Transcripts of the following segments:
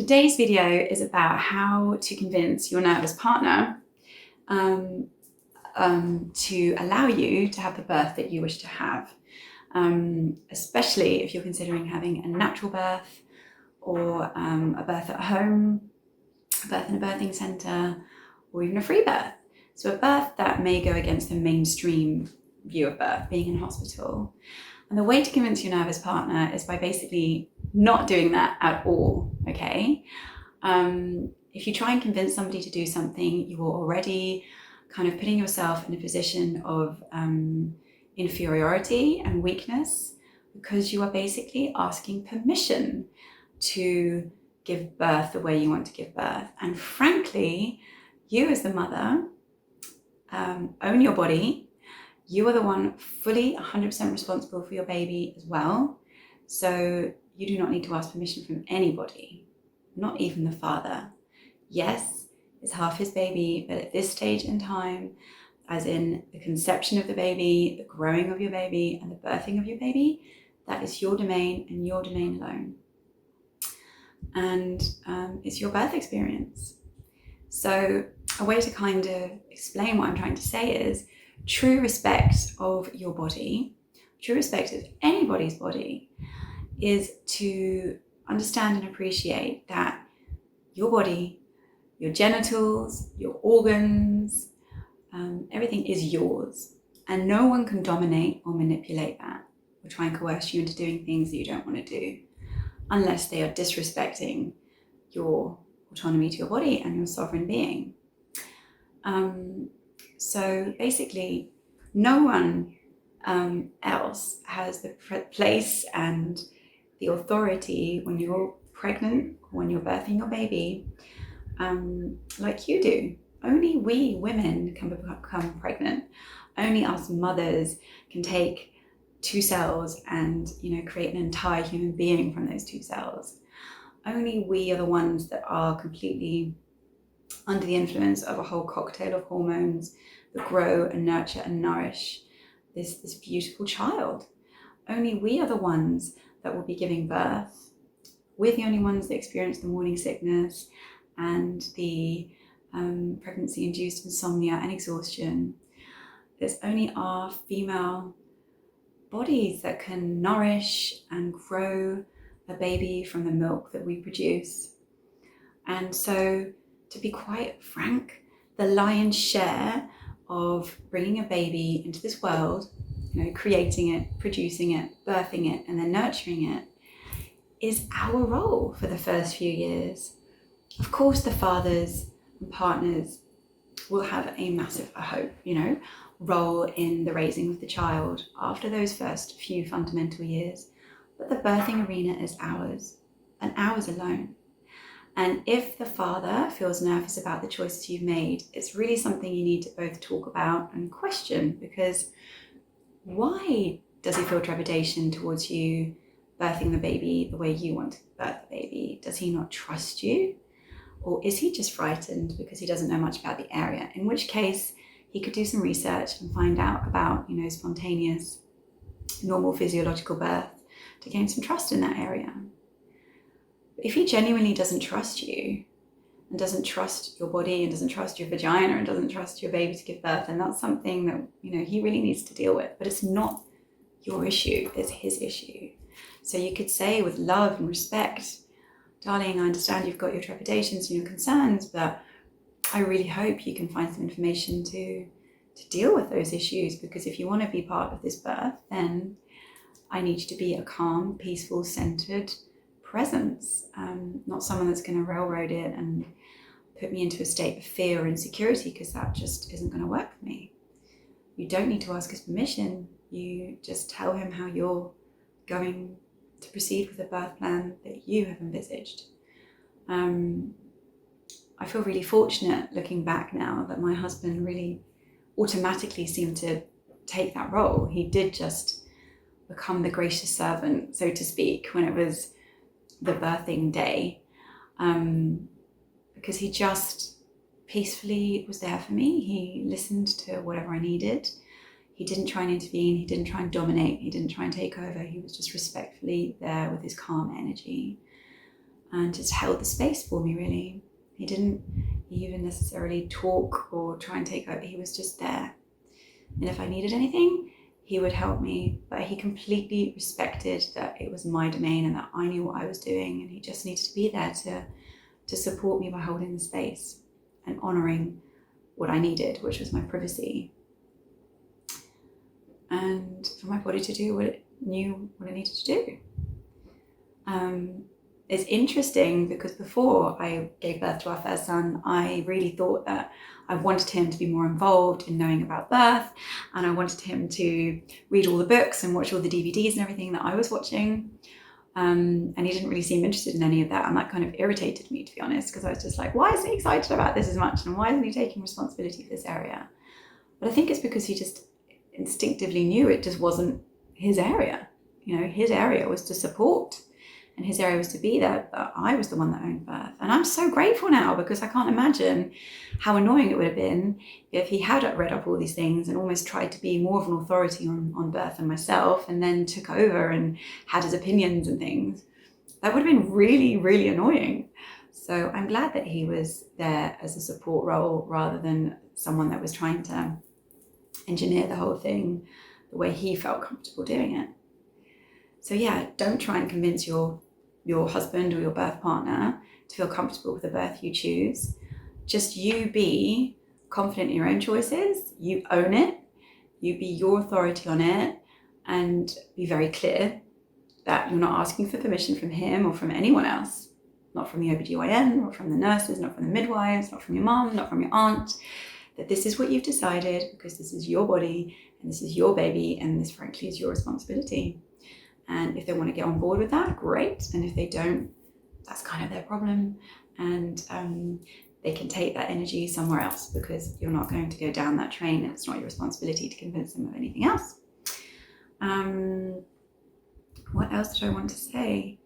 Today's video is about how to convince your nervous partner to allow you to have the birth that you wish to have, especially if you're considering having a natural birth or a birth at home, a birth in a birthing centre, or even a free birth. So a birth that may go against the mainstream view of birth, being in hospital. And the way to convince your nervous partner is by basically not doing that at all, okay? If you try and convince somebody to do something, you are already kind of putting yourself in a position of inferiority and weakness, because you are basically asking permission to give birth the way you want to give birth. And frankly, you as the mother own your body. You are the one fully 100% responsible for your baby as well. So you do not need to ask permission from anybody, not even the father. Yes, it's half his baby, but at this stage in time, as in the conception of the baby, the growing of your baby, and the birthing of your baby, that is your domain and your domain alone. And it's your birth experience. So a way to kind of explain what I'm trying to say is true respect of your body, true respect of anybody's body, is to understand and appreciate that your body, your genitals, your organs, everything is yours. And no one can dominate or manipulate that or try and coerce you into doing things that you don't want to do, unless they are disrespecting your autonomy to your body and your sovereign being. So basically, no one else has the place and the authority when you're pregnant, when you're birthing your baby, like you do. Only we women can become pregnant. Only us mothers can take 2 cells and, create an entire human being from those 2 cells. Only we are the ones that are completely under the influence of a whole cocktail of hormones that grow and nurture and nourish this beautiful child. Only we are the ones that will be giving birth. We're the only ones that experience the morning sickness and the pregnancy-induced insomnia and exhaustion. There's only our female bodies that can nourish and grow a baby from the milk that we produce. And so, to be quite frank, the lion's share of bringing a baby into this world, creating it, producing it, birthing it, and then nurturing it, is our role for the first few years. Of course, the fathers and partners will have a massive, I hope, role in the raising of the child after those first few fundamental years. But the birthing arena is ours, and ours alone. And if the father feels nervous about the choices you've made, it's really something you need to both talk about and question, because why does he feel trepidation towards you birthing the baby the way you want to birth the baby? Does he not trust you? Or is he just frightened because he doesn't know much about the area? In which case, he could do some research and find out about, spontaneous, normal physiological birth to gain some trust in that area. If he genuinely doesn't trust you and doesn't trust your body and doesn't trust your vagina and doesn't trust your baby to give birth, then that's something that, he really needs to deal with. But it's not your issue, it's his issue. So you could say with love and respect, darling, I understand you've got your trepidations and your concerns, but I really hope you can find some information to deal with those issues, because if you want to be part of this birth, then I need you to be a calm, peaceful, centered presence, not someone that's going to railroad it and put me into a state of fear or insecurity, because that just isn't going to work for me. You don't need to ask his permission. You just tell him how you're going to proceed with the birth plan that you have envisaged. I feel really fortunate looking back now that my husband really automatically seemed to take that role. He did just become the gracious servant, so to speak, when it was the birthing day, because he just peacefully was there for me. He listened to whatever I needed. He didn't try and intervene. He didn't try and dominate. He didn't try and take over. He was just respectfully there with his calm energy. and just held the space for me, really. He didn't even necessarily talk or try and take over. He was just there. And if I needed anything, he would help me, but he completely respected that it was my domain and that I knew what I was doing, and he just needed to be there to support me by holding the space and honouring what I needed, which was my privacy, and for my body to do what it knew what it needed to do. It's interesting because before I gave birth to our first son, I really thought that I wanted him to be more involved in knowing about birth, and I wanted him to read all the books and watch all the DVDs and everything that I was watching. And he didn't really seem interested in any of that, and that kind of irritated me, to be honest, because I was just like, why isn't he excited about this as much, and why isn't he taking responsibility for this area? But I think it's because he just instinctively knew it just wasn't his area. You know, his area was to support, and his area was to be there, but I was the one that owned birth. And I'm so grateful now, because I can't imagine how annoying it would have been if he had read up all these things and almost tried to be more of an authority on birth than myself, and then took over and had his opinions and things. That would have been really, really annoying. So I'm glad that he was there as a support role rather than someone that was trying to engineer the whole thing the way he felt comfortable doing it. So yeah, don't try and convince your husband or your birth partner to feel comfortable with the birth you choose. Just you be confident in your own choices, you own it, you be your authority on it, and be very clear that you're not asking for permission from him or from anyone else, not from the OBGYN, not from the nurses, not from the midwives, not from your mom, not from your aunt, that this is what you've decided because this is your body and this is your baby, and this frankly is your responsibility. And if they want to get on board with that, great. And if they don't, that's kind of their problem. And they can take that energy somewhere else, because you're not going to go down that train, and it's not your responsibility to convince them of anything else. What else did I want to say?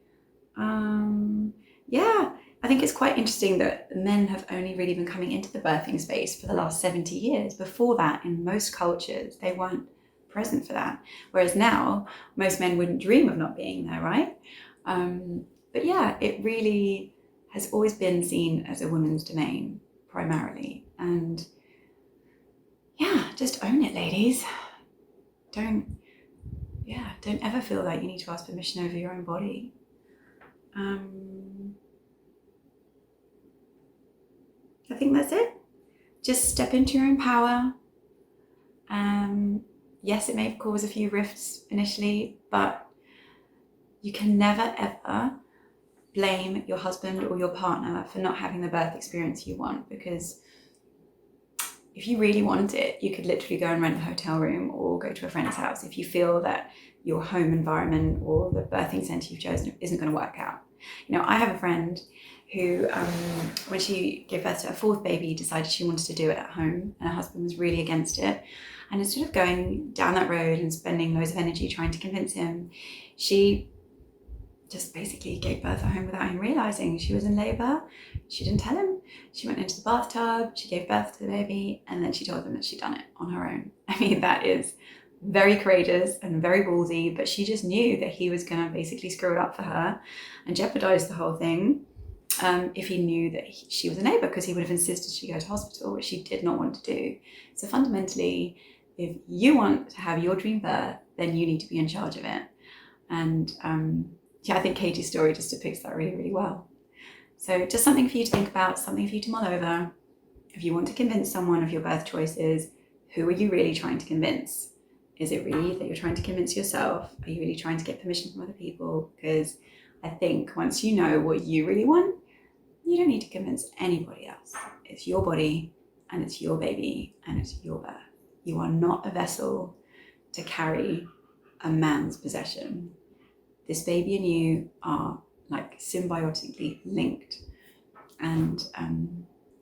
Yeah, I think it's quite interesting that men have only really been coming into the birthing space for the last 70 years. Before that, in most cultures, they weren't present for that. Whereas now, most men wouldn't dream of not being there, right? But yeah, it really has always been seen as a woman's domain, primarily. And yeah, just own it, ladies. Don't ever feel like you need to ask permission over your own body. I think that's it. Just step into your own power. Yes, it may cause a few rifts initially, but you can never ever blame your husband or your partner for not having the birth experience you want, because if you really want it, you could literally go and rent a hotel room or go to a friend's house if you feel that your home environment or the birthing centre you've chosen isn't going to work out. You know, I have a friend who, when she gave birth to her fourth baby, decided she wanted to do it at home, and her husband was really against it. And instead of going down that road and spending loads of energy trying to convince him, she just basically gave birth at home without him realising she was in labour. She didn't tell him. She went into the bathtub, she gave birth to the baby, and then she told them that she'd done it on her own. I mean, that is very courageous and very ballsy, but she just knew that he was going to basically screw it up for her and jeopardise the whole thing if he knew that she was in labour, because he would have insisted she go to hospital, which she did not want to do. So fundamentally, if you want to have your dream birth, then you need to be in charge of it. And yeah, I think Katie's story just depicts that really, really well. So just something for you to think about, something for you to mull over. If you want to convince someone of your birth choices, who are you really trying to convince? Is it really that you're trying to convince yourself? Are you really trying to get permission from other people? Because I think once you know what you really want, you don't need to convince anybody else. It's your body and it's your baby and it's your birth. You are not a vessel to carry a man's possession. This baby and you are like symbiotically linked, and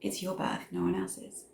it's your birth, no one else's.